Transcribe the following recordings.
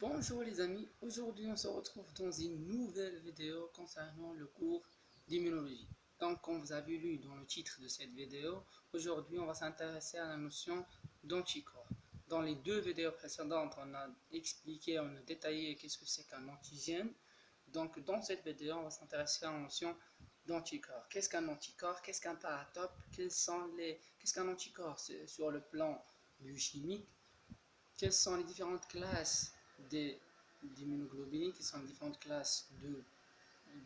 Bonjour les amis, aujourd'hui on se retrouve dans une nouvelle vidéo concernant le cours d'immunologie. Donc comme vous avez lu dans le titre de cette vidéo, aujourd'hui on va s'intéresser à la notion d'anticorps. Dans les deux vidéos précédentes, on a expliqué, on a détaillé qu'est-ce que c'est qu'un antigène. Donc dans cette vidéo, on va s'intéresser à la notion d'anticorps. Qu'est-ce qu'un anticorps? Qu'est-ce qu'un paratope? Qu'est-ce qu'un anticorps sur le plan biochimique? Quelles sont les différentes classes d'immunoglobulines, quelles sont les différentes classes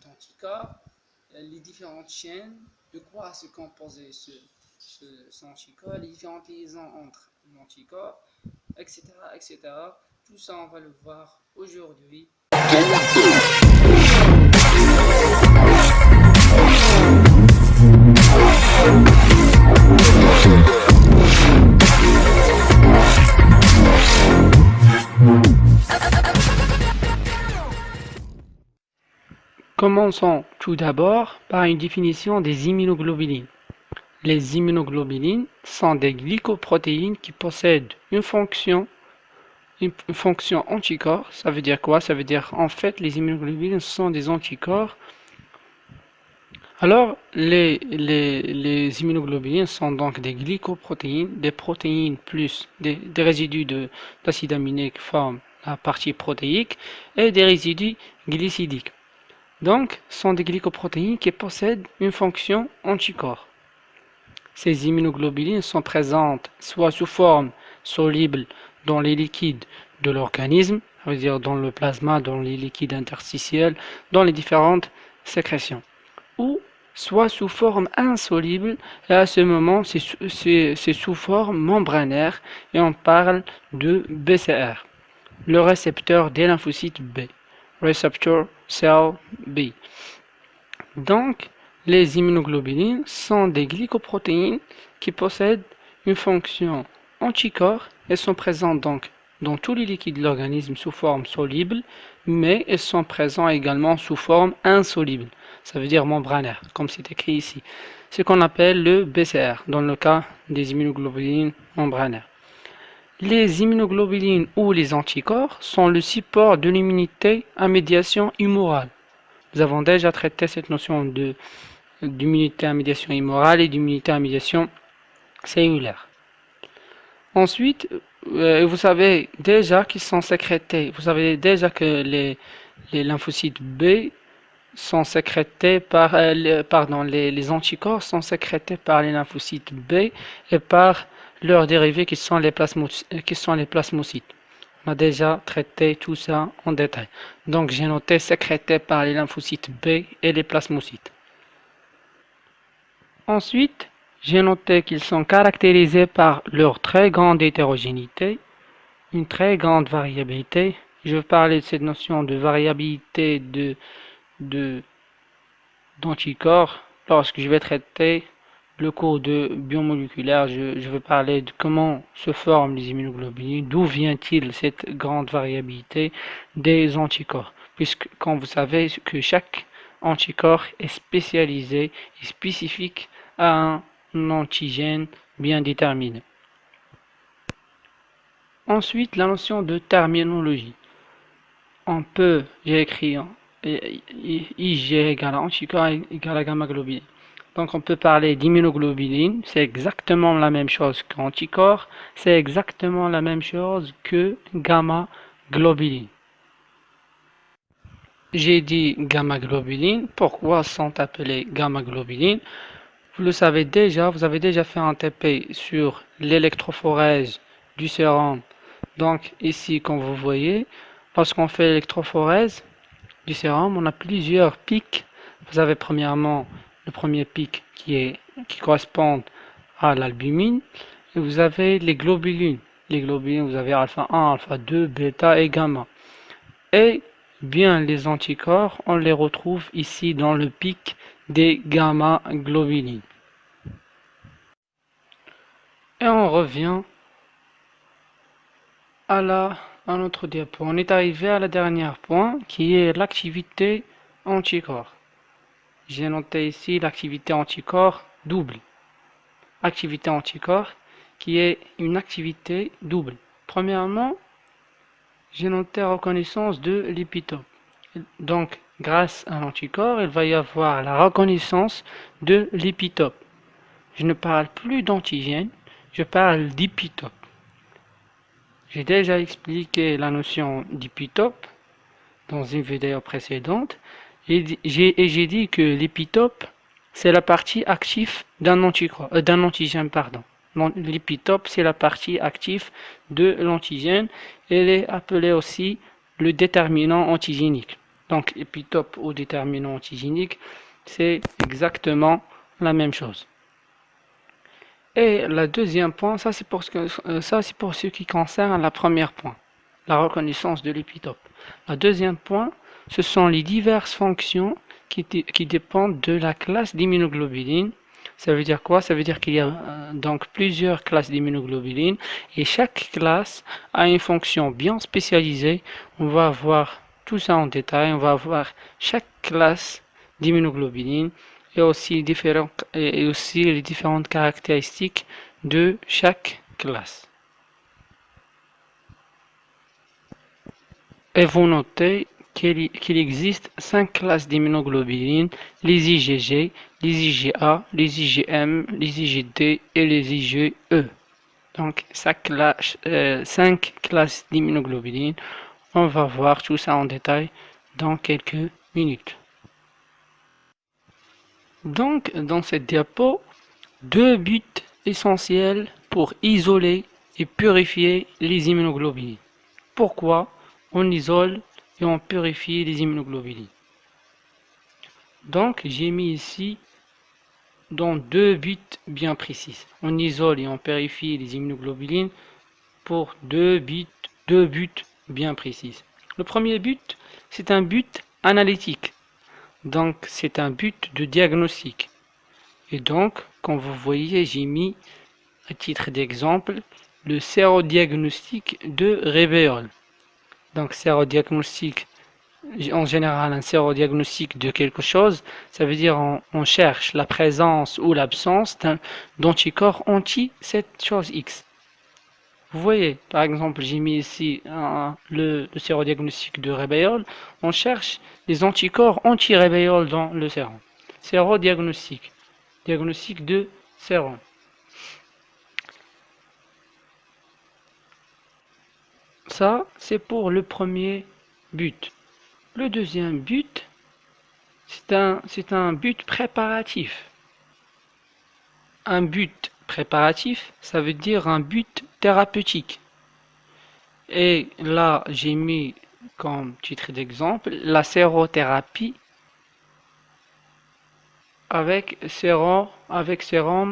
d'anticorps, les différentes chaînes, de quoi se composait ce anticorps, les différentes liaisons entre l'anticorps, etc., etc. Tout ça, on va le voir aujourd'hui. Commençons tout d'abord par une définition des immunoglobulines. Les immunoglobulines sont des glycoprotéines qui possèdent une fonction anticorps. Ça veut dire quoi? Ça veut dire en fait les immunoglobulines sont des anticorps. Alors les immunoglobulines sont donc des glycoprotéines, des protéines plus des résidus d'acide aminé qui forment la partie protéique et des résidus glycidiques. Donc, ce sont des glycoprotéines qui possèdent une fonction anticorps. Ces immunoglobulines sont présentes soit sous forme soluble dans les liquides de l'organisme, c'est-à-dire dans le plasma, dans les liquides interstitiels, dans les différentes sécrétions, ou soit sous forme insoluble, et à ce moment c'est sous forme membranaire, et on parle de BCR, le récepteur des lymphocytes B. Receptor cell B. Donc, les immunoglobulines sont des glycoprotéines qui possèdent une fonction anticorps et sont présentes donc dans tous les liquides de l'organisme sous forme soluble, mais elles sont présentes également sous forme insoluble, ça veut dire membranaire, comme c'est écrit ici. Ce qu'on appelle le BCR dans le cas des immunoglobulines membranaires. Les immunoglobulines ou les anticorps sont le support de l'immunité à médiation humoral. Nous avons déjà traité cette notion d'immunité à médiation humoral et d'immunité à médiation cellulaire. Ensuite, vous savez déjà qu'ils sont sécrétés. Vous savez déjà que les lymphocytes B sont sécrétés par les anticorps sont sécrétés par les lymphocytes B et par leurs dérivés qui sont les plasmocytes. On a déjà traité tout ça en détail. Donc j'ai noté sécrétés par les lymphocytes B et les plasmocytes. Ensuite, j'ai noté qu'ils sont caractérisés par leur très grande hétérogénéité, une très grande variabilité. Je vais parler de cette notion de variabilité d'anticorps lorsque je vais traiter le cours de biomoléculaire. Je vais parler de comment se forment les immunoglobulines, d'où vient-il cette grande variabilité des anticorps, puisque comme vous savez que chaque anticorps est spécialisé et spécifique à un antigène bien déterminé. Ensuite, la notion de terminologie. On peut, j'ai écrit IG égale anticorps égale à gamma globuline. Donc on peut parler d'immunoglobuline, c'est exactement la même chose qu'anticorps, c'est exactement la même chose que gamma globuline. J'ai dit gamma globuline, pourquoi sont appelés gamma globulines? Vous le savez déjà, vous avez déjà fait un TP sur l'électrophorèse du sérum. Donc ici, comme vous voyez, lorsqu'on fait l'électrophorèse du sérum, on a plusieurs pics. Vous avez premièrement le premier pic qui correspond à l'albumine, et vous avez les globulines. Les globulines, vous avez alpha 1, alpha 2, bêta et gamma. Et bien les anticorps, on les retrouve ici dans le pic des gamma globulines. Et on revient à notre diapo. On est arrivé à la dernière point qui est l'activité anticorps. J'ai noté ici l'activité anticorps double. Activité anticorps qui est une activité double. Premièrement, j'ai noté reconnaissance de l'épitope. Donc, grâce à l'anticorps, il va y avoir la reconnaissance de l'épitope. Je ne parle plus d'antigène, je parle d'épitope. J'ai déjà expliqué la notion d'épitope dans une vidéo précédente et j'ai dit que l'épitope, c'est la partie active d'un antigène, pardon. L'épitope, c'est la partie active de l'antigène. Elle est appelée aussi le déterminant antigénique. Donc, épitope ou déterminant antigénique, c'est exactement la même chose. Et le deuxième point, ça c'est pour ce qui concerne la première point, la reconnaissance de l'épitope. Le deuxième point, ce sont les diverses fonctions qui dépendent de la classe d'immunoglobulines. Ça veut dire quoi? Ça veut dire qu'il y a donc plusieurs classes d'immunoglobulines et chaque classe a une fonction bien spécialisée. On va voir tout ça en détail. On va voir chaque classe d'immunoglobulines et aussi les différentes caractéristiques de chaque classe. Et vous notez qu'il existe 5 classes d'immunoglobulines, les IgG, les IgA, les IgM, les IgD et les IgE. Donc 5 classes d'immunoglobulines. On va voir tout ça en détail dans quelques minutes. Donc dans cette diapo, deux buts essentiels pour isoler et purifier les immunoglobulines. Pourquoi on isole et on purifie les immunoglobulines? Donc j'ai mis ici dans deux buts bien précis. On isole et on purifie les immunoglobulines pour deux buts bien précis. Le premier but, c'est un but analytique. Donc c'est un but de diagnostic. Et donc, comme vous voyez, j'ai mis, à titre d'exemple, le sérodiagnostic de rébéole. Donc, sérodiagnostic, en général, un sérodiagnostic de quelque chose, ça veut dire on cherche la présence ou l'absence d'anticorps anti cette chose X. Vous voyez, par exemple, j'ai mis ici le sérodiagnostic de rébéole. On cherche les anticorps anti-rébéole dans le sérum. Sérodiagnostic. Diagnostic de sérum. Ça, c'est pour le premier but. Le deuxième but, c'est un but préparatif. Un but préparatif, ça veut dire un but thérapeutique. Et là, j'ai mis comme titre d'exemple la sérothérapie avec sérum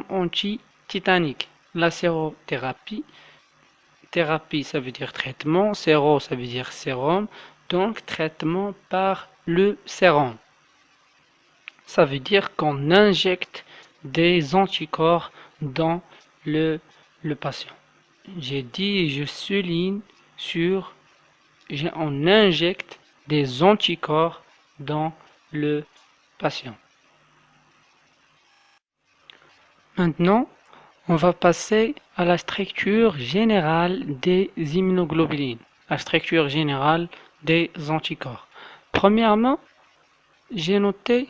anti-titanique. La sérothérapie, thérapie ça veut dire traitement, séro ça veut dire sérum, donc traitement par le sérum. Ça veut dire qu'on injecte des anticorps dans le patient. J'ai dit et je souligne sur on injecte des anticorps dans le patient. Maintenant, on va passer à la structure générale des immunoglobulines, la structure générale des anticorps. Premièrement, j'ai noté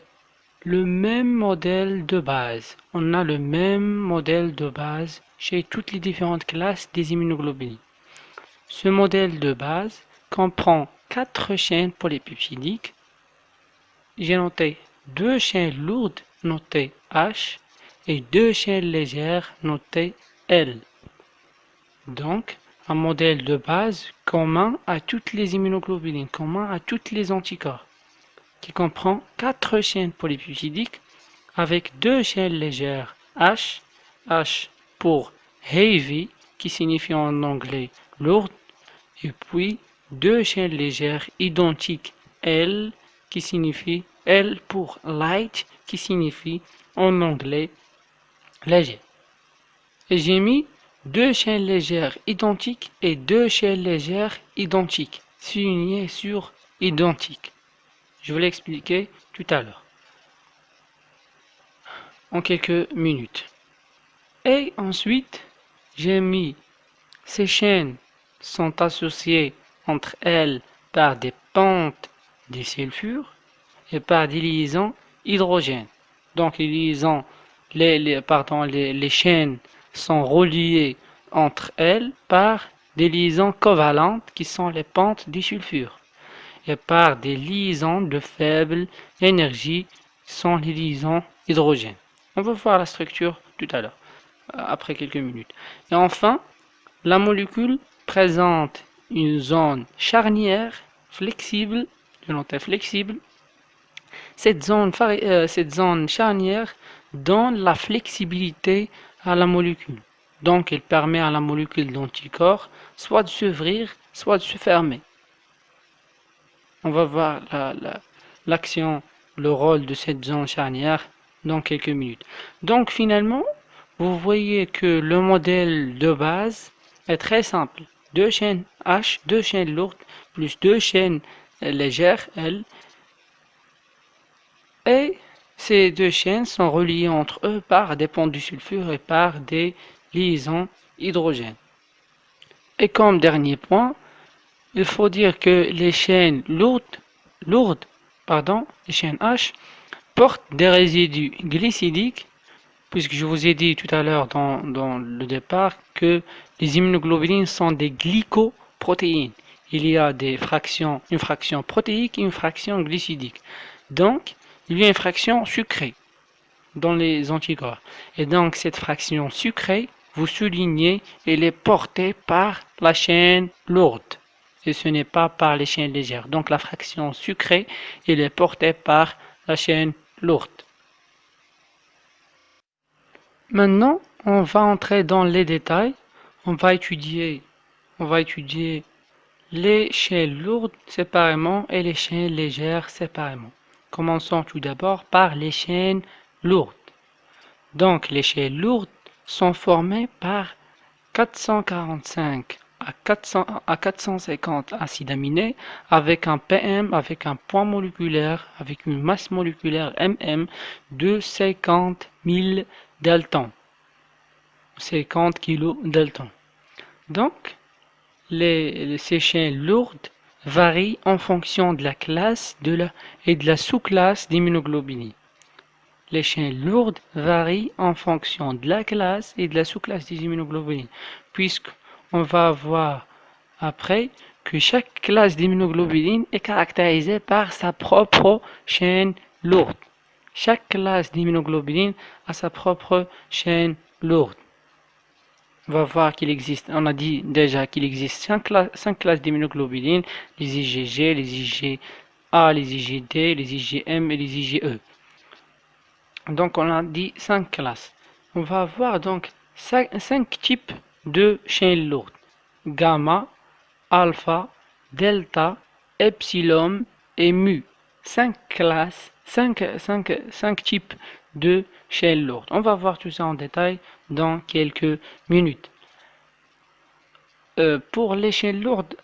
le même modèle de base. On a le même modèle de base chez toutes les différentes classes des immunoglobulines. Ce modèle de base comprend 4 chaînes polypeptidiques. J'ai noté 2 chaînes lourdes notées H et 2 chaînes légères notées L. Donc, un modèle de base commun à toutes les immunoglobulines, commun à tous les anticorps, qui comprend 4 chaînes polypeptidiques avec 2 chaînes légères H, H pour heavy, qui signifie en anglais lourde, et puis 2 chaînes légères identiques L, qui signifie L pour light, qui signifie en anglais léger. Et j'ai mis 2 chaînes légères identiques et 2 chaînes légères identiques, soulignées sur identique. Je vais l'expliquer tout à l'heure, en quelques minutes. Et ensuite, j'ai mis ces chaînes sont associées entre elles par des pentes des sulfures et par des liaisons hydrogènes. Donc les liaisons, les chaînes sont reliées entre elles par des liaisons covalentes qui sont les pentes des sulfures et par des liaisons de faible énergie qui sont les liaisons hydrogènes. On va voir la structure tout à l'heure, après quelques minutes. Et enfin, la molécule présente une zone charnière flexible, je note flexible. Cette zone charnière donne la flexibilité à la molécule. Donc, elle permet à la molécule d'anticorps soit de s'ouvrir, soit de se fermer. On va voir l'action, le rôle de cette zone charnière dans quelques minutes. Donc, finalement, vous voyez que le modèle de base est très simple. Deux chaînes H, deux chaînes lourdes, plus deux chaînes légères, L. Et ces deux chaînes sont reliées entre eux par des ponts du sulfure et par des liaisons hydrogènes. Et comme dernier point, il faut dire que les chaînes lourdes, les chaînes H, portent des résidus glycidiques, puisque je vous ai dit tout à l'heure dans le départ que les immunoglobulines sont des glycoprotéines. Il y a une fraction protéique et une fraction glycidique. Donc, il y a une fraction sucrée dans les anticorps. Et donc, cette fraction sucrée, vous soulignez, elle est portée par la chaîne lourde. Et ce n'est pas par les chaînes légères. Donc, la fraction sucrée, elle est portée par la chaîne lourde. Maintenant, on va entrer dans les détails. On va étudier les chaînes lourdes séparément et les chaînes légères séparément. Commençons tout d'abord par les chaînes lourdes. Donc, les chaînes lourdes sont formées par 445 à 450 acides aminés avec un PM, avec un poids moléculaire, avec une masse moléculaire MM de 50 000 daltons. 50 kg daltons. Donc, ces chaînes lourdes varient en fonction de la classe et de la sous-classe d'immunoglobulines. Les chaînes lourdes varient en fonction de la classe et de la sous-classe des immunoglobulines, puisqu'on va voir après que chaque classe d'immunoglobulines est caractérisée par sa propre chaîne lourde. Chaque classe d'immunoglobulines a sa propre chaîne lourde. On va voir qu'il existe, on a dit déjà qu'il existe 5 classes d'immunoglobulines, les IgG, les IgA, les IgD, les IgM et les IgE. Donc on a dit 5 classes. On va avoir donc 5 types de chaînes lourdes. Gamma, alpha, delta, epsilon et mu. 5 classes, 5 types de chaînes lourdes. On va voir tout ça en détail dans quelques minutes. Pour les chaînes lourdes,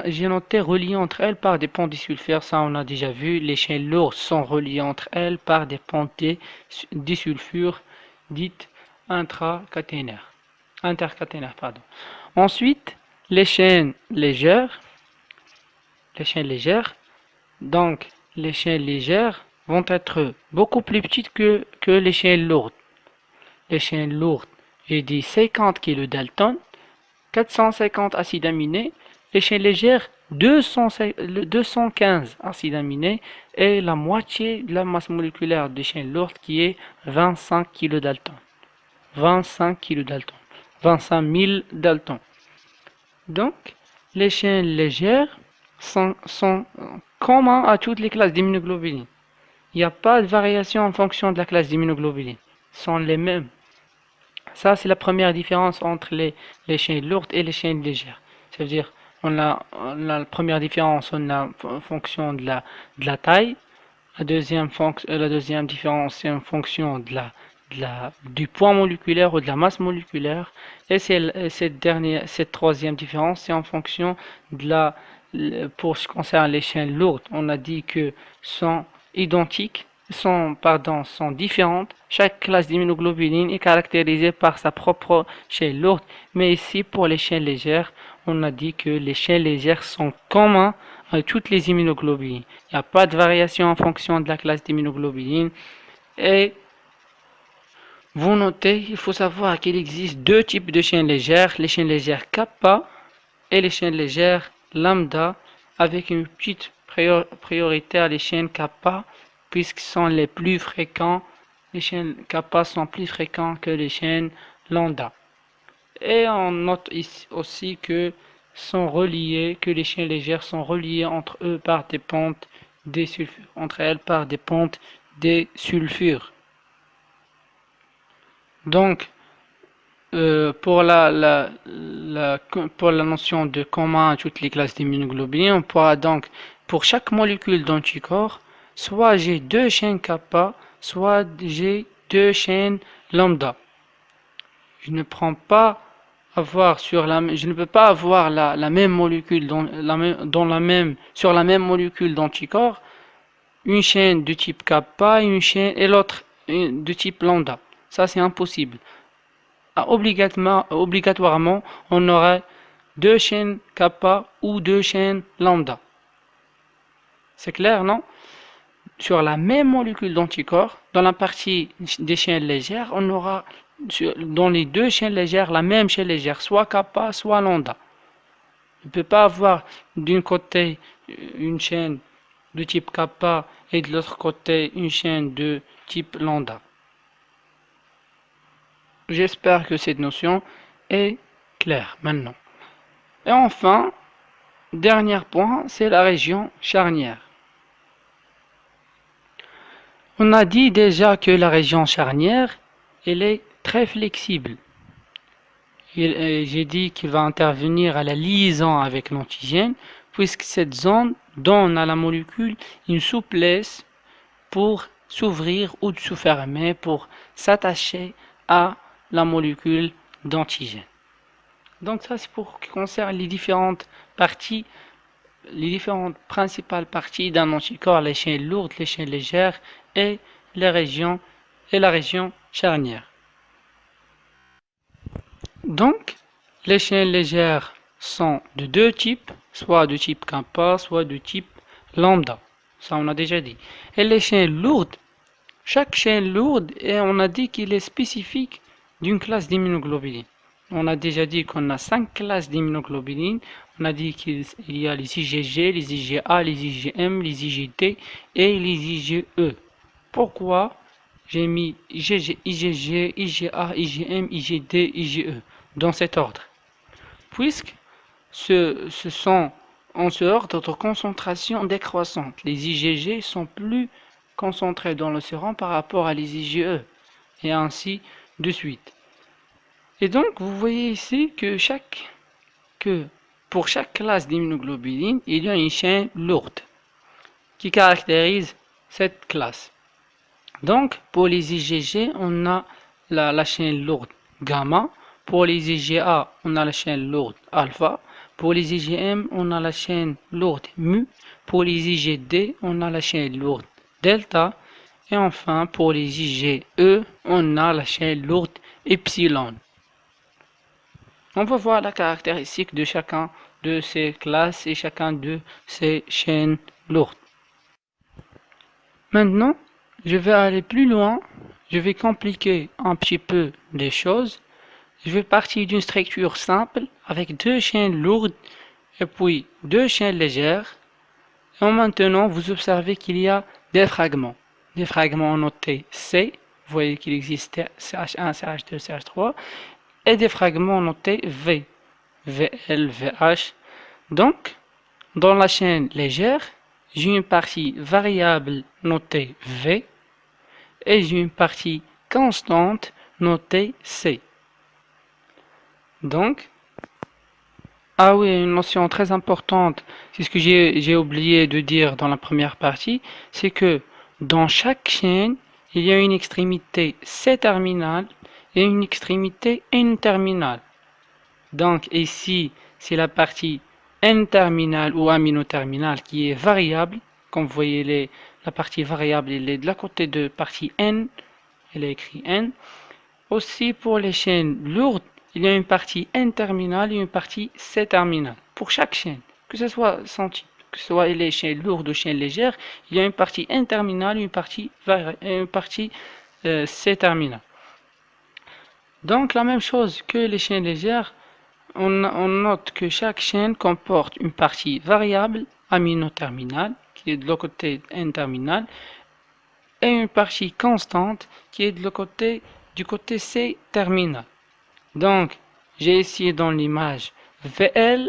j'ai noté reliées entre elles par des ponts disulfures. Ça, on a déjà vu. Les chaînes lourdes sont reliées entre elles par des ponts disulfures dites intercaténaires. Ensuite, les chaînes légères. Donc, les chaînes légères vont être beaucoup plus petites que les chaînes lourdes. Les chaînes lourdes, j'ai dit 50 kg daltons, 450 acides aminés. Les chaînes légères, 215 acides aminés et la moitié de la masse moléculaire des chaînes lourdes qui est 25 kg daltons. 25 000 daltons. Donc, les chaînes légères sont communs à toutes les classes d'immunoglobulines. Il n'y a pas de variation en fonction de la classe d'immunoglobulines. Ce sont les mêmes. Ça, c'est la première différence entre les chaînes lourdes et les chaînes légères. C'est-à-dire, on a la première différence, on a en fonction de la taille. La deuxième différence, c'est en fonction du poids moléculaire ou de la masse moléculaire. Et cette troisième différence, c'est en fonction pour ce qui concerne les chaînes lourdes. On a dit que sont différentes. Chaque classe d'immunoglobulines est caractérisée par sa propre chaîne lourde. Mais ici, pour les chaînes légères, on a dit que les chaînes légères sont communs à toutes les immunoglobulines. Il n'y a pas de variation en fonction de la classe d'immunoglobulines. Et vous notez, il faut savoir qu'il existe deux types de chaînes légères, les chaînes légères kappa et les chaînes légères lambda, avec une petite priorité à les chaînes kappa, puisqu'ils sont les plus fréquents. Les chaînes kappa sont plus fréquents que les chaînes lambda. Et on note ici aussi que les chaînes légères sont reliées entre eux par des pentes des sulfures, entre elles par des pentes des sulfures. Donc, pour la notion de commun à toutes les classes d'immunoglobulines, on pourra donc, pour chaque molécule d'anticorps, soit j'ai deux chaînes kappa, soit j'ai deux chaînes lambda. Je ne peux pas avoir la même molécule sur la même molécule d'anticorps une chaîne de type kappa et l'autre de type lambda. Ça, c'est impossible. Obligatoirement, on aurait deux chaînes kappa ou deux chaînes lambda. C'est clair, non? Sur la même molécule d'anticorps, dans la partie des chaînes légères, on aura dans les deux chaînes légères la même chaîne légère, soit kappa, soit lambda. On ne peut pas avoir d'un côté une chaîne de type kappa et de l'autre côté une chaîne de type lambda. J'espère que cette notion est claire maintenant. Et enfin, dernier point, c'est la région charnière. On a dit déjà que la région charnière, elle est très flexible. J'ai dit qu'il va intervenir à la liaison avec l'antigène, puisque cette zone donne à la molécule une souplesse pour s'ouvrir ou de se fermer, pour s'attacher à la molécule d'antigène. Donc ça, c'est pour ce qui concerne les différentes principales parties d'un anticorps, les chaînes lourdes, les chaînes légères et la région charnière. Donc, les chaînes légères sont de deux types, soit de type kappa, soit de type lambda. Ça, on a déjà dit. Et les chaînes lourdes, chaque chaîne lourde, et on a dit qu'il est spécifique d'une classe d'immunoglobulines. On a déjà dit qu'on a 5 classes d'immunoglobulines. On a dit qu'il y a les IgG, les IgA, les IgM, les IgT et les IgE. Pourquoi j'ai mis IgG, IgA, IgM, IgD, IgE dans cet ordre? Puisque ce sont en ce ordre de concentration décroissante. Les IgG sont plus concentrés dans le sérum par rapport à les IgE et ainsi de suite. Et donc, vous voyez ici que pour chaque classe d'immunoglobulines, il y a une chaîne lourde qui caractérise cette classe. Donc, pour les IgG, on a la chaîne lourde gamma. Pour les IgA, on a la chaîne lourde alpha. Pour les IgM, on a la chaîne lourde mu. Pour les IgD, on a la chaîne lourde delta. Et enfin, pour les IgE, on a la chaîne lourde epsilon. On va voir la caractéristique de chacun de ces classes et chacun de ces chaînes lourdes. Maintenant, je vais aller plus loin. Je vais compliquer un petit peu les choses. Je vais partir d'une structure simple avec deux chaînes lourdes et puis deux chaînes légères. Et maintenant, vous observez qu'il y a des fragments. Des fragments notés C. Vous voyez qu'il existe CH1, CH2, CH3. Et des fragments notés V, VL, VH. Donc, dans la chaîne légère, j'ai une partie variable notée V et j'ai une partie constante notée C. Donc, ah oui, une notion très importante, c'est ce que j'ai oublié de dire dans la première partie, c'est que dans chaque chaîne, il y a une extrémité C-terminale et une extrémité N-terminale. Donc ici, c'est la partie N-terminale ou amino-terminale qui est variable. Comme vous voyez, la partie variable, elle est de la côté de partie N. Elle est écrit N. Aussi, pour les chaînes lourdes, il y a une partie N-terminale et une partie C-terminale pour chaque chaîne, que ce soit son type, que ce soit les chaînes lourdes ou chaînes légères, il y a une partie N-terminale et une partie C-terminale. Donc la même chose que les chaînes légères, on note que chaque chaîne comporte une partie variable amino-terminale qui est de l'autre côté N-terminal et une partie constante qui est du côté C-terminal. Donc j'ai ici dans l'image VL.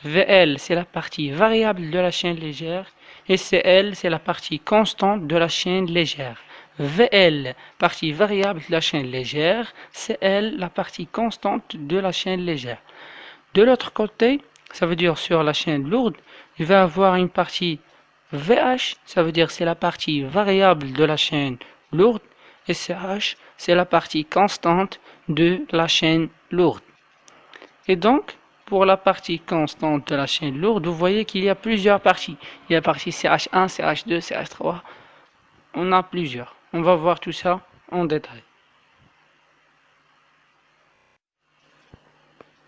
VL c'est la partie variable de la chaîne légère et CL c'est la partie constante de la chaîne légère. VL, partie variable de la chaîne légère, CL, la partie constante de la chaîne légère. De l'autre côté, ça veut dire sur la chaîne lourde, il va avoir une partie VH, ça veut dire c'est la partie variable de la chaîne lourde, et CH, c'est la partie constante de la chaîne lourde. Et donc, pour la partie constante de la chaîne lourde, vous voyez qu'il y a plusieurs parties. Il y a la partie CH1, CH2, CH3, on a plusieurs. On va voir tout ça en détail.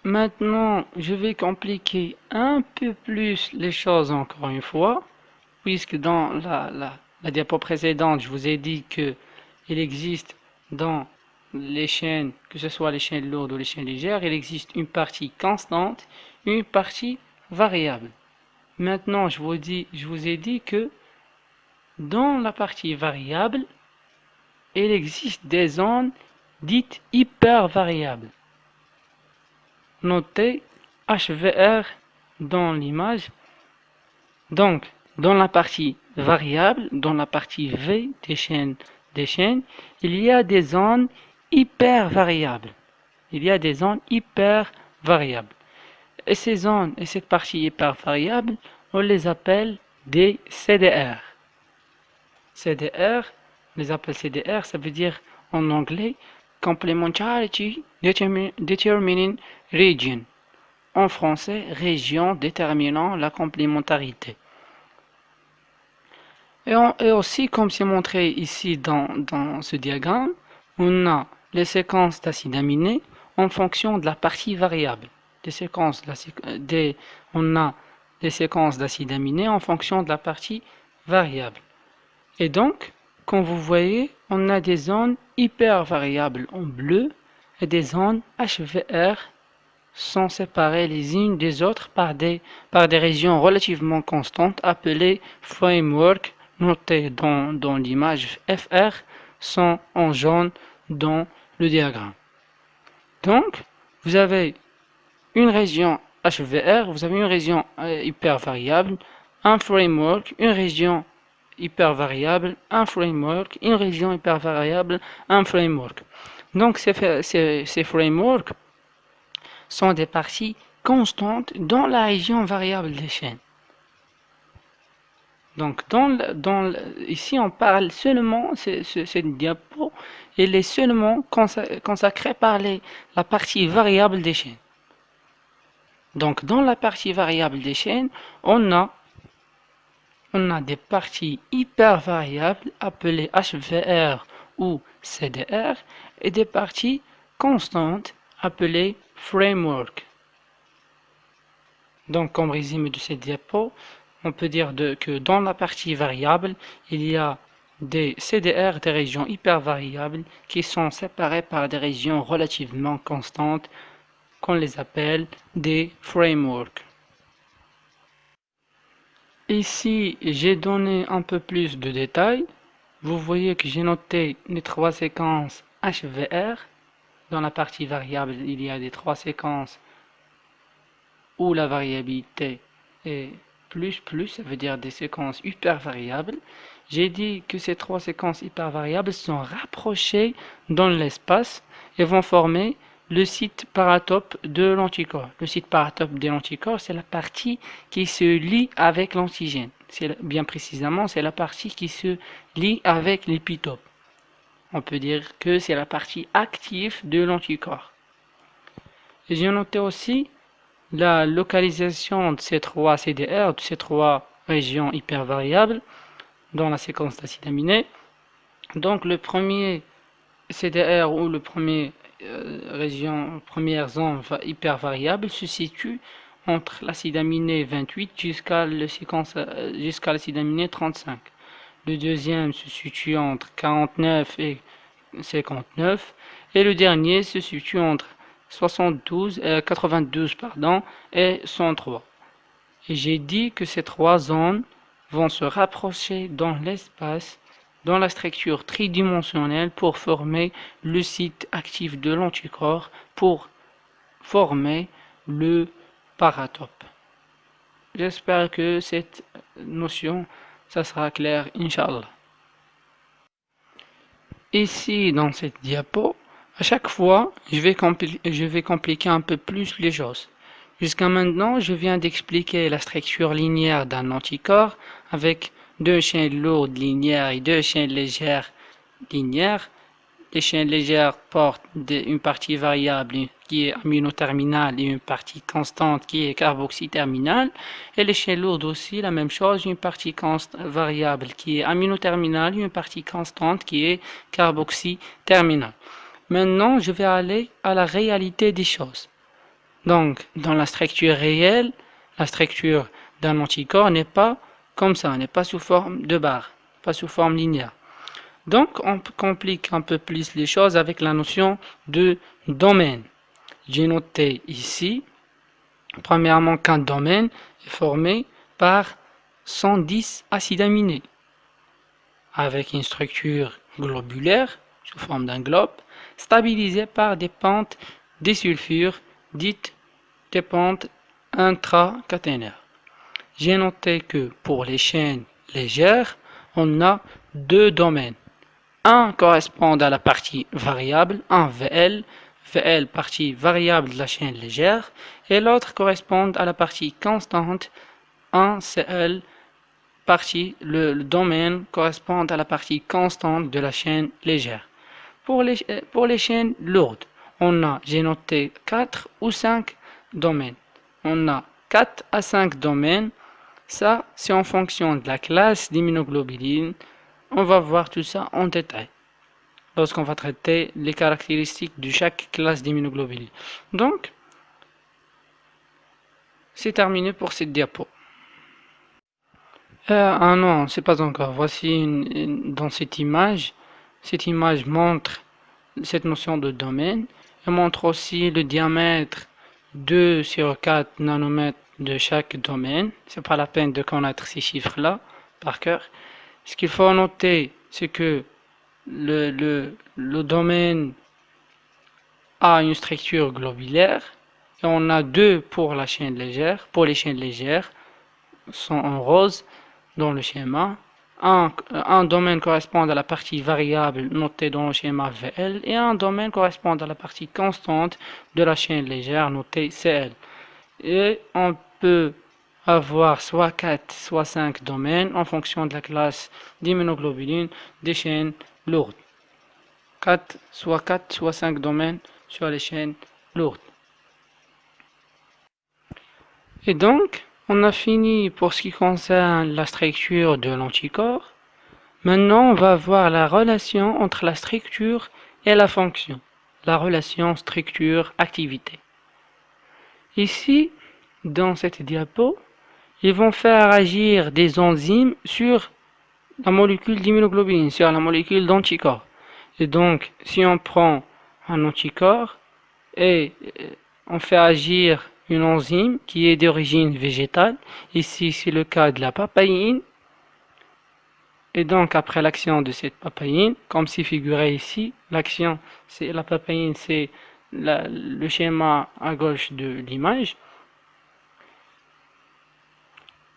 Maintenant, je vais compliquer un peu plus les choses encore une fois, puisque dans la diapo précédente, je vous ai dit que il existe dans les chaînes, que ce soit les chaînes lourdes ou les chaînes légères, il existe une partie constante, une partie variable. Maintenant, je vous ai dit que dans la partie variable, il existe des zones dites hypervariables. Notez HVR dans l'image. Donc, dans la partie variable, dans la partie V des chaînes, il y a des zones hypervariables. Il y a des zones hypervariables. Et ces zones et cette partie hypervariable, on les appelle des CDR. CDR, on les appelle CDR, ça veut dire en anglais Complementarity Determining Region. En français, région déterminant la complémentarité. Et aussi, comme c'est montré ici dans ce diagramme, on a les séquences d'acides aminés en fonction de la partie variable. On a les séquences d'acides aminés en fonction de la partie variable. Et donc, comme vous voyez, on a des zones hyper variables en bleu et des zones HVR sont séparées les unes des autres par des régions relativement constantes appelées framework, notées dans l'image FR, sont en jaune dans le diagramme. Donc, vous avez une région HVR, vous avez une région hyper variable, un framework, une région hyper variable, un framework, une région hyper variable, un framework. Donc ces frameworks sont des parties constantes dans la région variable des chaînes. Donc ici on parle seulement, cette diapo, elle est seulement consacrée par la partie variable des chaînes. Donc dans la partie variable des chaînes, on a des parties hyper variables appelées HVR ou CDR et des parties constantes appelées framework. Donc comme résumé de cette diapo, on peut dire que dans la partie variable, il y a des CDR, des régions hyper variables qui sont séparées par des régions relativement constantes qu'on les appelle des frameworks. Ici, j'ai donné un peu plus de détails. Vous voyez que j'ai noté les trois séquences HVR. Dans la partie variable, il y a des trois séquences où la variabilité est plus, ça veut dire des séquences hyper variables. J'ai dit que ces trois séquences hyper variables sont rapprochées dans l'espace et vont former le site paratope de l'anticorps. Le site paratope de l'anticorps, c'est la partie qui se lie avec l'antigène. Bien précisément, c'est la partie qui se lie avec l'épitope. On peut dire que c'est la partie active de l'anticorps. J'ai noté aussi la localisation de ces trois CDR, de ces trois régions hypervariables dans la séquence d'acides aminés. Donc le premier CDR ou le premier région, première zone hypervariable se situe entre l'acide aminé 28 jusqu'à l'acide aminé 35. Le deuxième se situe entre 49 et 59 et le dernier se situe entre 92 pardon, et 103. Et j'ai dit que ces trois zones vont se rapprocher dans l'espace, dans la structure tridimensionnelle pour former le site actif de l'anticorps, pour former le paratope. J'espère que cette notion, ça sera clair, Inch'Allah. Ici, dans cette diapo, à chaque fois, je vais compliquer un peu plus les choses. Jusqu'à maintenant, je viens d'expliquer la structure linéaire d'un anticorps avec deux chaînes lourdes linéaires et deux chaînes légères linéaires. Les chaînes légères portent une partie variable qui est aminoterminale et une partie constante qui est carboxyterminale. Et les chaînes lourdes aussi, la même chose, une partie variable qui est aminoterminale et une partie constante qui est carboxyterminale. Maintenant, je vais aller à la réalité des choses. Donc, dans la structure réelle, la structure d'un anticorps n'est pas comme ça, n'est pas sous forme de barre, pas sous forme linéaire. Donc, on complique un peu plus les choses avec la notion de domaine. J'ai noté ici, premièrement, qu'un domaine est formé par 110 acides aminés, avec une structure globulaire, sous forme d'un globe, stabilisée par des pentes désulfures dites des pentes intracaténaires. J'ai noté que pour les chaînes légères, on a deux domaines. Un correspond à la partie variable, un VL partie variable de la chaîne légère, et l'autre correspond à la partie constante, un CL partie, le domaine correspond à la partie constante de la chaîne légère. Pour les chaînes lourdes, j'ai noté 4 ou 5 domaines. On a 4 à 5 domaines. Ça, c'est en fonction de la classe d'immunoglobulines. On va voir tout ça en détail lorsqu'on va traiter les caractéristiques de chaque classe d'immunoglobulines. Donc, c'est terminé pour cette diapo. Ah non, c'est pas encore. Voici dans cette image montre cette notion de domaine. Elle montre aussi le diamètre 2 sur 4 nanomètres de chaque domaine. C'est pas la peine de connaître ces chiffres-là par cœur. Ce qu'il faut noter, c'est que le domaine a une structure globulaire et on a deux pour la chaîne légère. Pour les chaînes légères, sont en rose dans le schéma. Un domaine correspond à la partie variable notée dans le schéma VL et un domaine correspond à la partie constante de la chaîne légère notée CL. Et on peut avoir soit 4, soit 5 domaines en fonction de la classe d'immunoglobulines des chaînes lourdes. 4, soit 5 domaines sur les chaînes lourdes. Et donc, on a fini pour ce qui concerne la structure de l'anticorps. Maintenant, on va voir la relation entre la structure et la fonction. La relation structure-activité. Ici, dans cette diapo, ils vont faire agir des enzymes sur la molécule d'immunoglobuline, sur la molécule d'anticorps. Et donc, si on prend un anticorps et on fait agir une enzyme qui est d'origine végétale, ici c'est le cas de la papaïne, et donc après l'action de cette papaïne, comme c'est figuré ici, l'action, c'est la papaïne, c'est le schéma à gauche de l'image,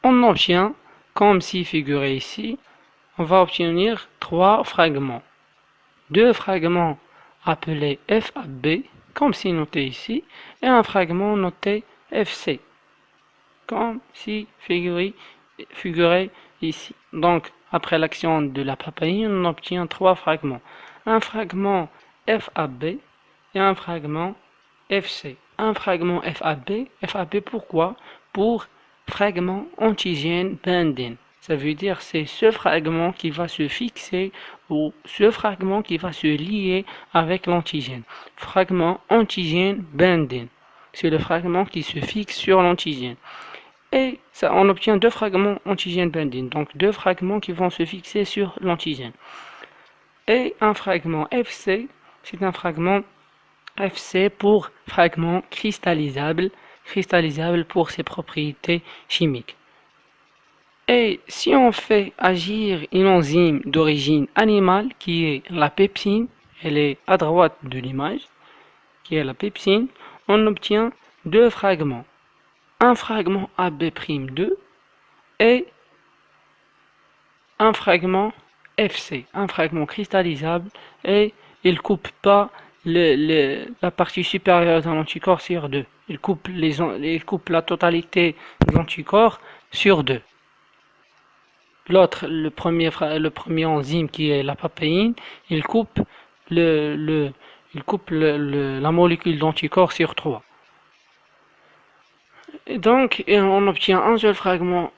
on obtient, comme si figuré ici, on va obtenir trois fragments. Deux fragments appelés FAB, comme si noté ici, et un fragment noté FC, comme si figuré ici. Donc, après l'action de la papaïne, on obtient trois fragments. Un fragment FAB et un fragment FC. Un fragment FAB pourquoi? Pour fragment antigène binding. Ça veut dire c'est ce fragment qui va se fixer ou ce fragment qui va se lier avec l'antigène. Fragment antigène binding. C'est le fragment qui se fixe sur l'antigène. Et ça, on obtient deux fragments antigène binding. Donc deux fragments qui vont se fixer sur l'antigène. Et un fragment FC, c'est un fragment FC pour fragment cristallisable pour ses propriétés chimiques. Et si on fait agir une enzyme d'origine animale qui est la pepsine, elle est à droite de l'image, qui est la pepsine, on obtient deux fragments. Un fragment AB'2 et un fragment FC, un fragment cristallisable, et il coupe pas la partie supérieure d'un anticorps sur deux. Il coupe la totalité de l'anticorps sur deux. L'autre, le premier enzyme qui est la papéine, il coupe la molécule d'anticorps sur trois. Et donc, on obtient un seul fragment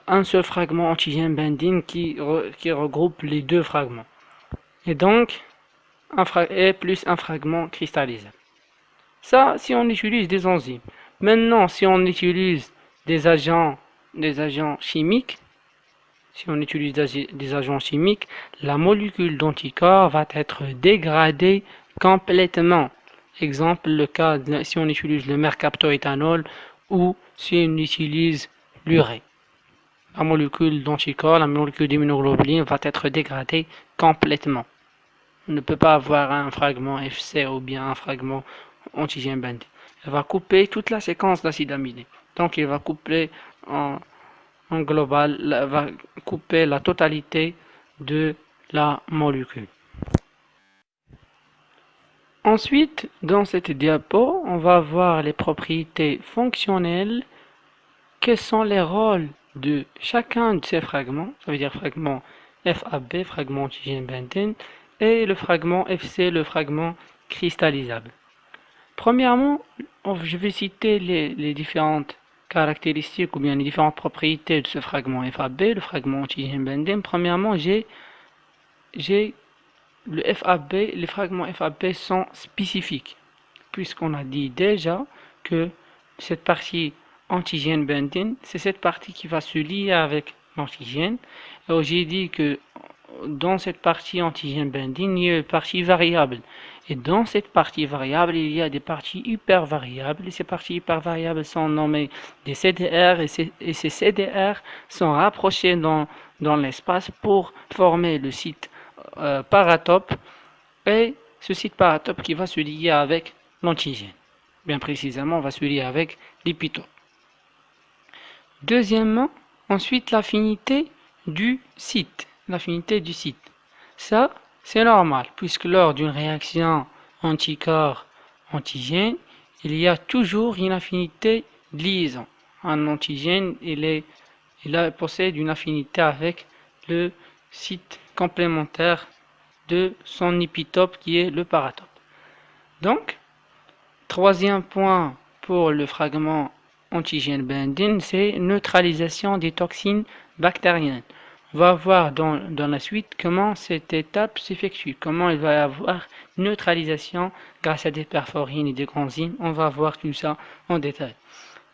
antigène binding qui regroupe les deux fragments. Et donc, plus un fragment cristallisable. Ça, si on utilise des enzymes. Maintenant, si on utilise des agents chimiques, la molécule d'anticorps va être dégradée complètement. Exemple, le cas si on utilise le mercaptoéthanol ou si on utilise l'urée. La molécule d'anticorps, la molécule d'immunoglobuline va être dégradée complètement. On ne peut pas avoir un fragment FC ou bien un fragment antigène binding. Elle va couper toute la séquence d'acides aminés. Donc, il va couper en global, va couper la totalité de la molécule. Ensuite, dans cette diapo, on va voir les propriétés fonctionnelles. Quels sont les rôles de chacun de ces fragments? Ça veut dire fragment FAB, fragment antigène binding, et le fragment FC, le fragment cristallisable. Premièrement, je vais citer les différentes caractéristiques ou bien les différentes propriétés de ce fragment FAB, le fragment antigène binding. Premièrement, j'ai le FAB, les fragments FAB sont spécifiques, puisqu'on a dit déjà que cette partie antigène binding, c'est cette partie qui va se lier avec l'antigène. Alors j'ai dit que dans cette partie antigène binding, il y a une partie variable. Et dans cette partie variable, il y a des parties hyper variables. Et ces parties hyper variables sont nommées des CDR. Et ces CDR sont rapprochés dans l'espace pour former le site paratope. Et ce site paratope qui va se lier avec l'antigène. Bien précisément, on va se lier avec l'épitope. Deuxièmement, ensuite l'affinité du site. Ça, c'est normal, puisque lors d'une réaction anticorps-antigène, il y a toujours une affinité de liaison. Un antigène, il possède une affinité avec le site complémentaire de son épitope qui est le paratope. Donc, troisième point pour le fragment antigène binding, c'est neutralisation des toxines bactériennes. On va voir dans la suite comment cette étape s'effectue, comment il va y avoir neutralisation grâce à des perforines et des granzymes. On va voir tout ça en détail.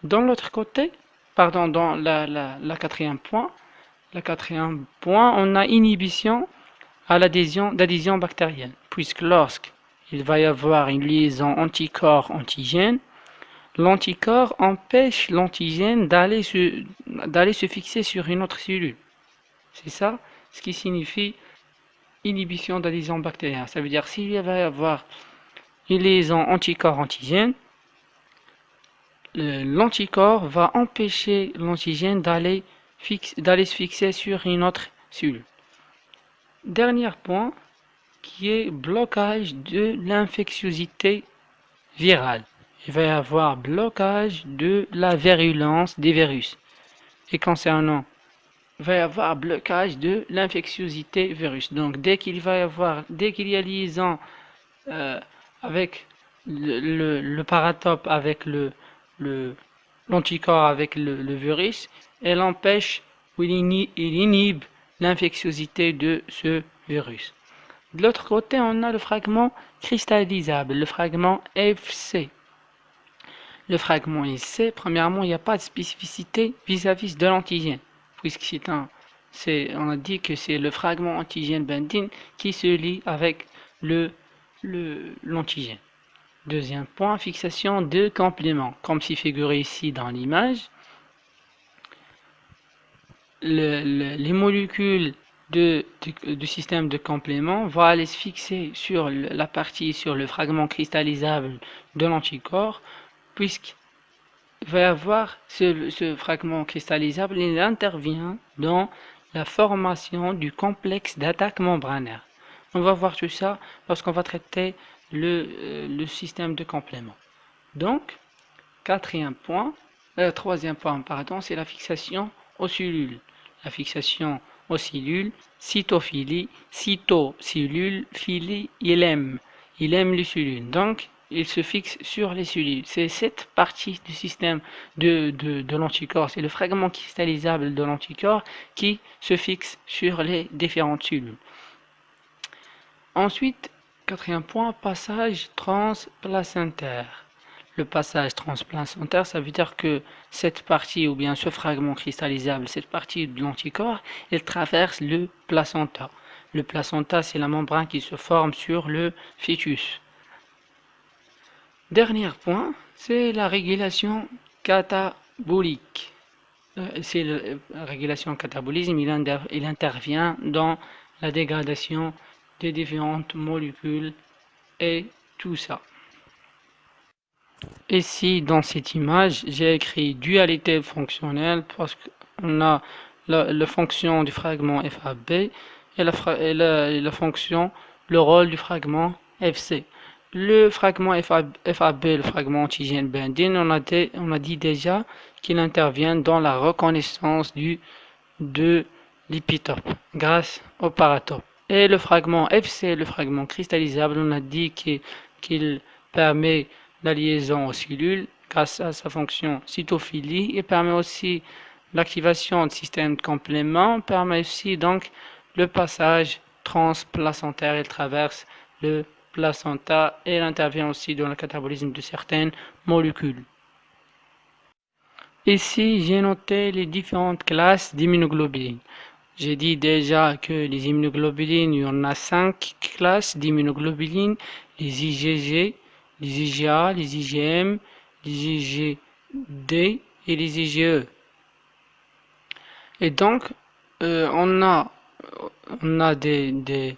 Dans l'autre côté, dans la quatrième point, on a inhibition à d'adhésion bactérienne, puisque lorsqu'il va y avoir une liaison anticorps-antigène, l'anticorps empêche l'antigène d'aller se fixer sur une autre cellule. C'est ça ce qui signifie inhibition d'adhésion bactérienne. Ça veut dire s'il va y avoir une liaison anticorps-antigène, l'anticorps va empêcher l'antigène d'aller se fixer sur une autre cellule. Dernier point qui est blocage de l'infectiosité virale. Il va y avoir blocage de la virulence des virus. Et concernant il va y avoir blocage de l'infectiosité virus. Donc dès qu'il y a liaison avec le paratope, avec l'anticorps, avec le virus, elle empêche où il inhibe l'infectiosité de ce virus. De l'autre côté, on a le fragment cristallisable, le fragment FC. Le fragment FC, premièrement, il n'y a pas de spécificité vis-à-vis de l'antigène, puisque on a dit que c'est le fragment antigène binding qui se lie avec l'antigène. Deuxième point, fixation de compléments, comme c'est figuré ici dans l'image. Les molécules du système de complément vont aller se fixer sur la partie, sur le fragment cristallisable de l'anticorps, puisqu'il va y avoir ce fragment cristallisable, il intervient dans la formation du complexe d'attaque membranaire. On va voir tout ça lorsqu'on va traiter le système de complément. Donc, troisième point, pardon, c'est la fixation aux cellules. La fixation aux cellules, cytophilie, cytocellule, philie, il aime les cellules. Donc, il se fixe sur les cellules. C'est cette partie du système de l'anticorps, c'est le fragment cristallisable de l'anticorps qui se fixe sur les différentes cellules. Ensuite, quatrième point, passage transplacentaire. Le passage transplacentaire, ça veut dire que cette partie, ou bien ce fragment cristallisable, cette partie de l'anticorps, elle traverse le placenta. Le placenta, c'est la membrane qui se forme sur le fœtus. Dernier point, c'est la régulation catabolique. C'est la régulation catabolisme, il intervient dans la dégradation des différentes molécules et tout ça. Ici, dans cette image, j'ai écrit dualité fonctionnelle parce qu'on a la fonction du fragment FAB et la fonction, le rôle du fragment FC. Le fragment FAB, le fragment antigène binding, on a dit déjà qu'il intervient dans la reconnaissance de l'épitope grâce au paratope. Et le fragment FC, le fragment cristallisable, on a dit qu'il permet la liaison aux cellules grâce à sa fonction cytophilie et permet aussi l'activation du système de complément, permet aussi donc le passage transplacentaire. Il traverse le placenta et il intervient aussi dans le catabolisme de certaines molécules. Ici, j'ai noté les différentes classes d'immunoglobulines. J'ai dit déjà que les immunoglobulines, il y en a 5 classes d'immunoglobulines, les IgG, les IgA, les IgM, les IgD et les IgE. Et donc, on a des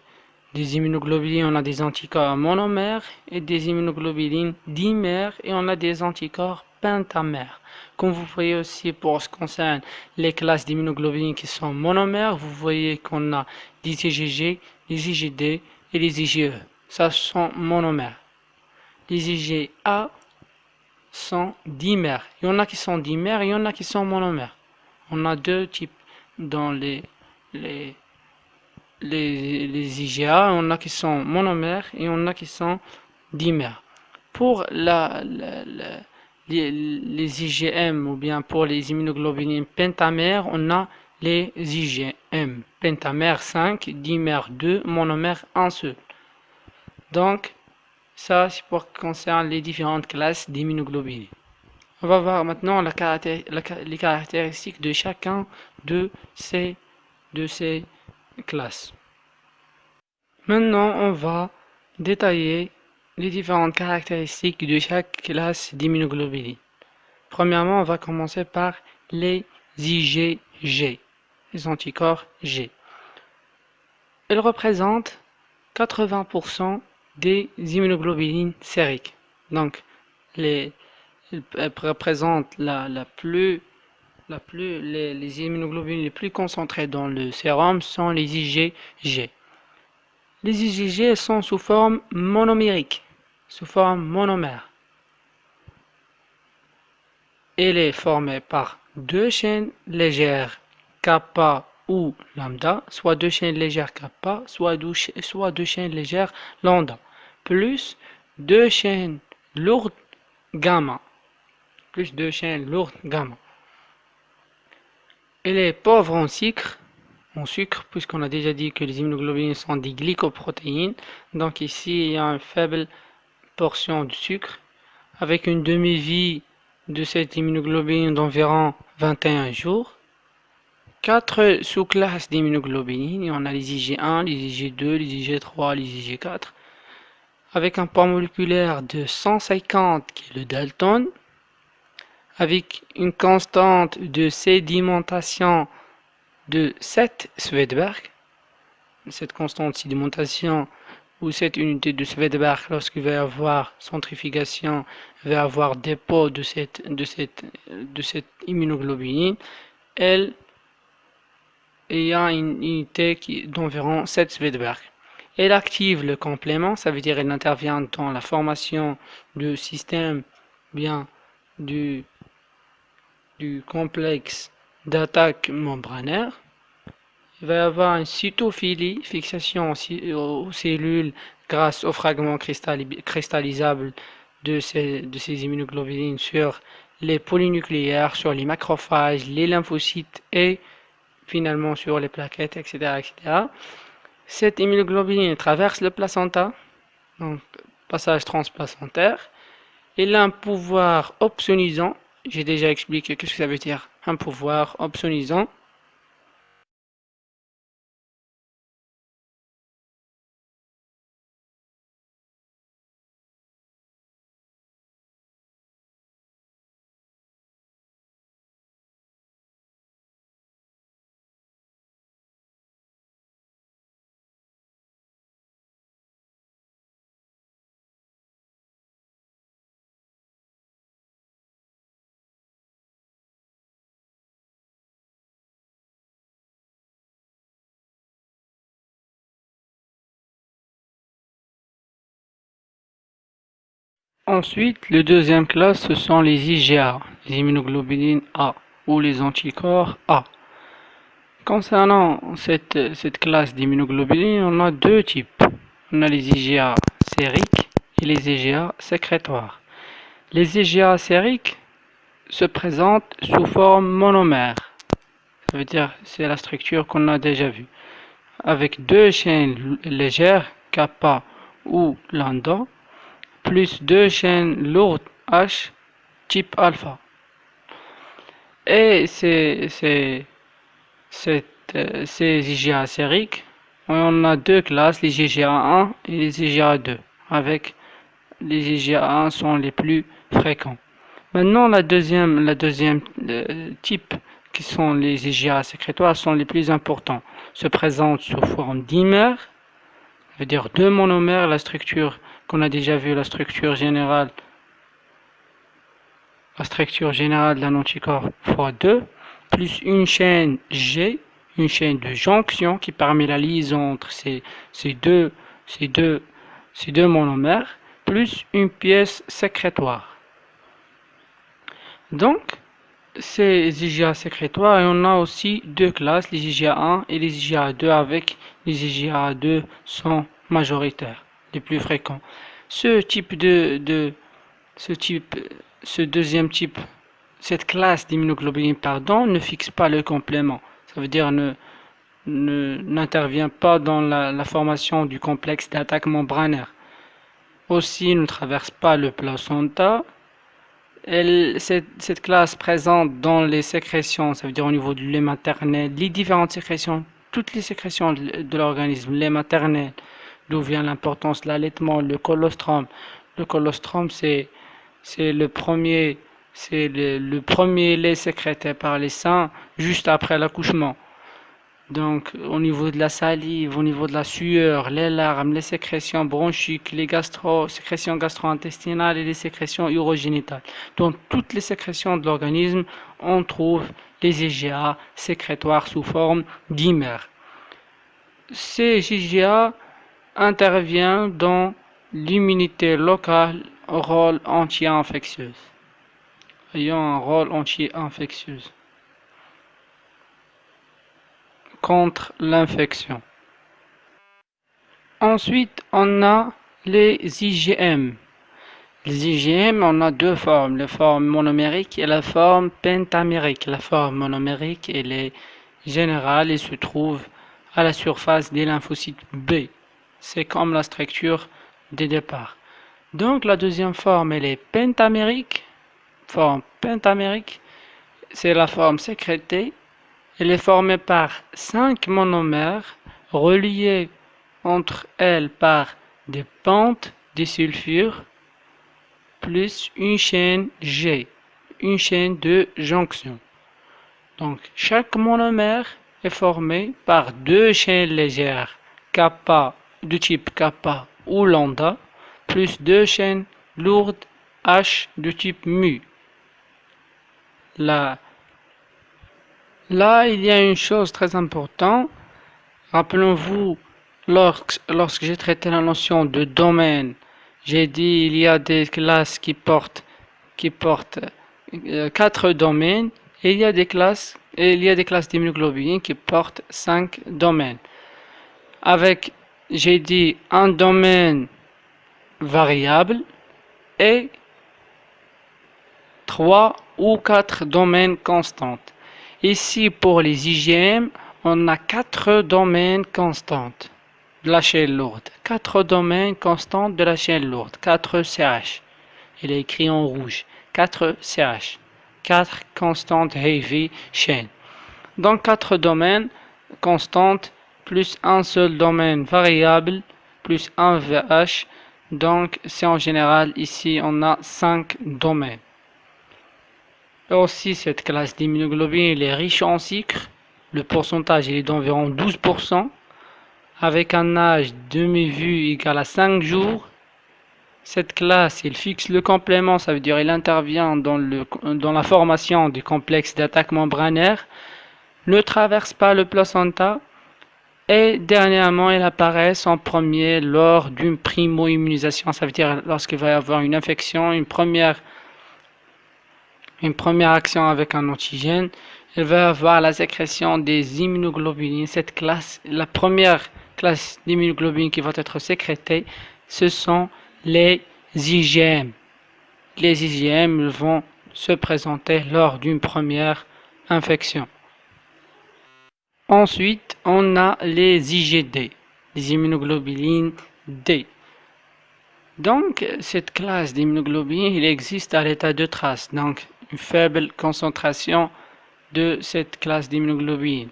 immunoglobulines, on a des anticorps monomères et des immunoglobulines dimères et on a des anticorps pentamères. Comme vous voyez aussi pour ce qui concerne les classes d'immunoglobulines qui sont monomères, vous voyez qu'on a des IgG, les IgD et les IgE. Ça sont monomères. Les IgA sont dimères. Il y en a qui sont dimères et il y en a qui sont monomères. On a deux types dans les IgA, on a qui sont monomères et on a qui sont dimères. Pour les IgM ou bien pour les immunoglobulines pentamères, on a les IgM, pentamère 5, dimère 2, monomère 1 seul. Donc, ça c'est pour ce qui concerne les différentes classes d'immunoglobulines. On va voir maintenant les caractéristiques de chacun de ces classes. Maintenant, on va détailler les différentes caractéristiques de chaque classe d'immunoglobulines. Premièrement, on va commencer par les IgG, les anticorps G. Ils représentent 80% des immunoglobulines sériques. Donc, ils représentent les immunoglobulines les plus concentrées dans le sérum sont les IgG. Les IgG sont sous forme monomérique, sous forme monomère. Elle est formée par deux chaînes légères kappa ou lambda, soit deux chaînes légères kappa, soit deux chaînes légères lambda, plus deux chaînes lourdes gamma, Elle est pauvre en sucre, puisqu'on a déjà dit que les immunoglobulines sont des glycoprotéines. Donc ici, il y a une faible portion de sucre, avec une demi-vie de cette immunoglobuline d'environ 21 jours. 4 sous-classes d'immunoglobulines. On a les IG1, les IG2, les IG3, les IG4, avec un poids moléculaire de 150 kDa, avec une constante de sédimentation de 7 Svedberg. Cette constante de sédimentation ou cette unité de Svedberg, lorsqu'il va y avoir centrifugation, va avoir dépôt de cette immunoglobuline, elle y a une unité d'environ 7 Svedberg. Elle active le complément, ça veut dire elle intervient dans la formation du système bien du complexe d'attaque membranaire. Il va y avoir une cytophilie, fixation aux cellules grâce aux fragments cristallisables de ces immunoglobulines sur les polynucléaires, sur les macrophages, les lymphocytes et finalement sur les plaquettes, etc. etc. Cette immunoglobuline traverse le placenta, donc passage transplacentaire. Elle a un pouvoir opsonisant. J'ai déjà expliqué ce que ça veut dire un pouvoir opsonisant. Ensuite, le deuxième classe, ce sont les IgA, les immunoglobulines A, ou les anticorps A. Concernant cette classe d'immunoglobulines, on a deux types. On a les IgA sériques et les IgA sécrétoires. Les IgA sériques se présentent sous forme monomère. Ça veut dire c'est la structure qu'on a déjà vue. Avec deux chaînes légères, kappa ou lambda, plus deux chaînes lourdes H type alpha. Et ces IgA sériques, on a deux classes, les IgA1 et les IgA2, avec les IgA1 sont les plus fréquents. Maintenant, la deuxième type, qui sont les IgA sécrétoires, sont les plus importants. Se présentent sous forme dimère, ça veut dire deux monomères, la structure qu'on a déjà vue, la structure générale d'un anticorps fois 2, plus une chaîne G, une chaîne de jonction qui permet la liaison entre ces deux monomères, plus une pièce sécrétoire. Donc, ces IgA sécrétoires, et on a aussi deux classes, les IgA1 et les IgA2, avec les IgA2 sont majoritaires, les plus fréquents. Ce deuxième type, cette classe d'immunoglobulines, ne fixe pas le complément. Ça veut dire n'intervient pas dans la formation du complexe d'attaque membranaire. Aussi, ne traverse pas le placenta. Cette classe présente dans les sécrétions, ça veut dire au niveau du lait maternel, les différentes sécrétions, toutes les sécrétions de l'organisme, lait maternel, d'où vient l'importance de l'allaitement, le colostrum. Le colostrum, c'est le premier lait sécrété par les seins juste après l'accouchement. Donc, au niveau de la salive, au niveau de la sueur, les larmes, les sécrétions bronchiques, les sécrétions gastro-intestinales et les sécrétions urogénitales. Dans toutes les sécrétions de l'organisme, on trouve les IgA sécrétoires sous forme dimère. Ces IgA interviennent dans l'immunité locale au rôle anti-infectieux. Ayant un rôle anti-infectieux contre l'infection. Ensuite, on a les IgM. Les IgM, on a deux formes, la forme monomérique et la forme pentamérique. La forme monomérique, elle est générale et se trouve à la surface des lymphocytes B. C'est comme la structure des départs. Donc la deuxième forme, elle est pentamérique. Forme pentamérique, c'est la forme sécrétée. Elle est formée par 5 monomères reliés entre elles par des pentes disulfure plus une chaîne G, une chaîne de jonction. Donc chaque monomère est formé par deux chaînes légères kappa de type kappa ou lambda plus deux chaînes lourdes H de type mu. Là, il y a une chose très importante. Rappelons-vous, lorsque j'ai traité la notion de domaine, j'ai dit il y a des classes qui portent 4 domaines et il y a des classes d'immunoglobulines qui portent 5 domaines. J'ai dit un domaine variable et 3 ou 4 domaines constants. Ici, pour les IgM, on a 4 domaines constants de la chaîne lourde. 4 domaines constants de la chaîne lourde. 4 CH. Il est écrit en rouge. 4 CH. 4 constantes heavy chain. Donc 4 domaines constantes plus un seul domaine variable plus un VH. Donc c'est en général ici on a 5 domaines. Aussi, cette classe d'immunoglobulines est riche en sucre. Le pourcentage il est d'environ 12%, avec un âge demi-vue égal à 5 jours. Cette classe, il fixe le complément, ça veut dire il intervient dans la formation du complexe d'attaque membranaire, ne traverse pas le placenta et dernièrement, il apparaît en premier lors d'une primo-immunisation, ça veut dire lorsqu'il va y avoir une infection, une première action avec un antigène, elle va avoir la sécrétion des immunoglobulines. Cette classe, la première classe d'immunoglobulines qui va être sécrétée, ce sont les IgM. Les IgM vont se présenter lors d'une première infection. Ensuite, on a les IgD, les immunoglobulines D. Donc, cette classe d'immunoglobulines, il existe à l'état de trace. Donc, une faible concentration de cette classe d'immunoglobulines.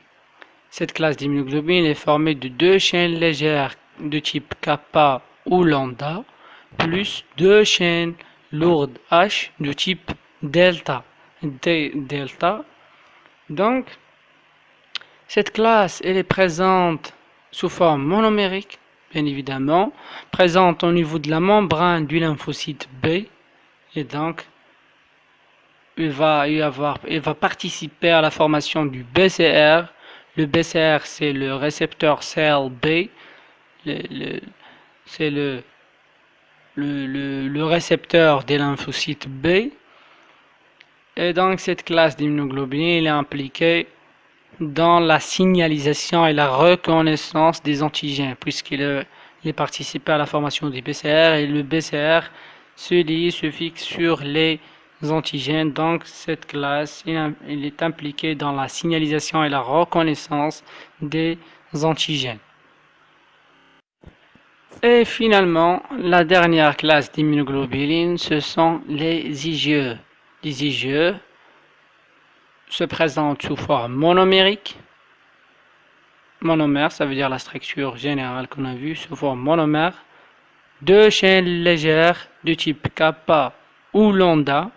Cette classe d'immunoglobulines est formée de deux chaînes légères de type kappa ou lambda, plus deux chaînes lourdes H de type delta. Delta. Donc, cette classe, elle est présente sous forme monomérique, bien évidemment, présente au niveau de la membrane du lymphocyte B, et donc, il va participer à la formation du BCR. Le BCR, c'est le récepteur cell B. C'est le récepteur des lymphocytes B. Et donc, cette classe d'immunoglobulines est impliquée dans la signalisation et la reconnaissance des antigènes, puisqu'il est participé à la formation du BCR, et le BCR se fixe sur les antigènes. Donc cette classe il est impliquée dans la signalisation et la reconnaissance des antigènes. Et finalement, la dernière classe d'immunoglobulines, ce sont les IgE. Les IgE se présentent sous forme monomérique. Monomère, ça veut dire la structure générale qu'on a vue sous forme monomère. Deux chaînes légères de type kappa ou lambda,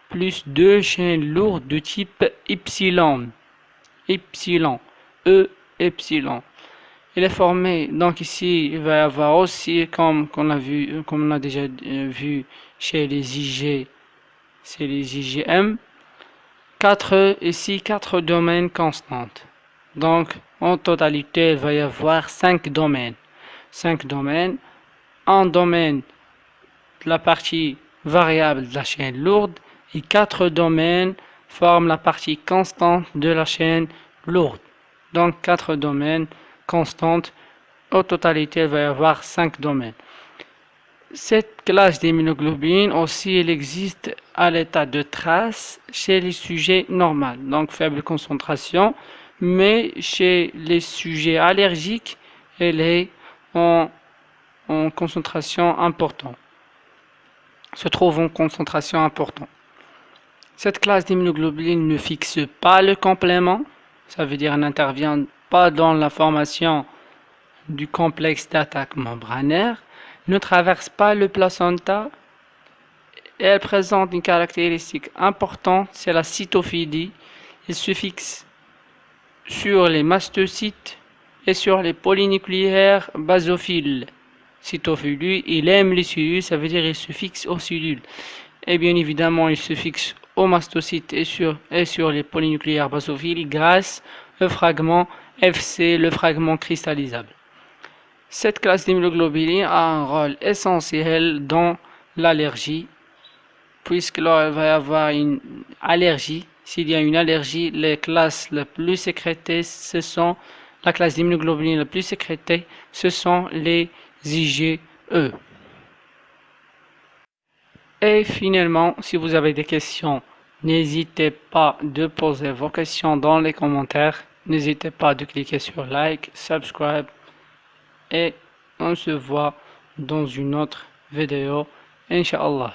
plus deux chaînes lourdes de type epsilon. Epsilon. E epsilon. Il est formé, donc ici, il va y avoir aussi, comme on a déjà vu chez les IG, c'est les IgM, 4 domaines constants. Donc, en totalité, il va y avoir 5 domaines. 5 domaines. Un domaine de la partie variable de la chaîne lourde et 4 domaines forment la partie constante de la chaîne lourde. Donc 4 domaines constantes. En totalité, il va y avoir 5 domaines. Cette classe d'immunoglobulines aussi, elle existe à l'état de trace chez les sujets normaux, donc faible concentration, mais chez les sujets allergiques, elle est en, en concentration importante, se trouve en concentration importante. Cette classe d'immunoglobulines ne fixe pas le complément, ça veut dire qu'elle n'intervient pas dans la formation du complexe d'attaque membranaire, ne traverse pas le placenta et elle présente une caractéristique importante, c'est la cytophilie. Il se fixe sur les mastocytes et sur les polynucléaires basophiles. Cytophilie, il aime les cellules, ça veut dire qu'il se fixe aux cellules. Et bien évidemment, il se fixe aux mastocytes et sur les polynucléaires basophiles grâce au fragment FC, le fragment cristallisable. Cette classe d'immunoglobulines a un rôle essentiel dans l'allergie, puisque là, il va y avoir une allergie. S'il y a une allergie, les classes les plus sécrétées, la classe d'immunoglobulines la plus sécrétée, ce sont les IgE. Et finalement, si vous avez des questions, n'hésitez pas de poser vos questions dans les commentaires. N'hésitez pas de cliquer sur like, subscribe et on se voit dans une autre vidéo, Inch'Allah.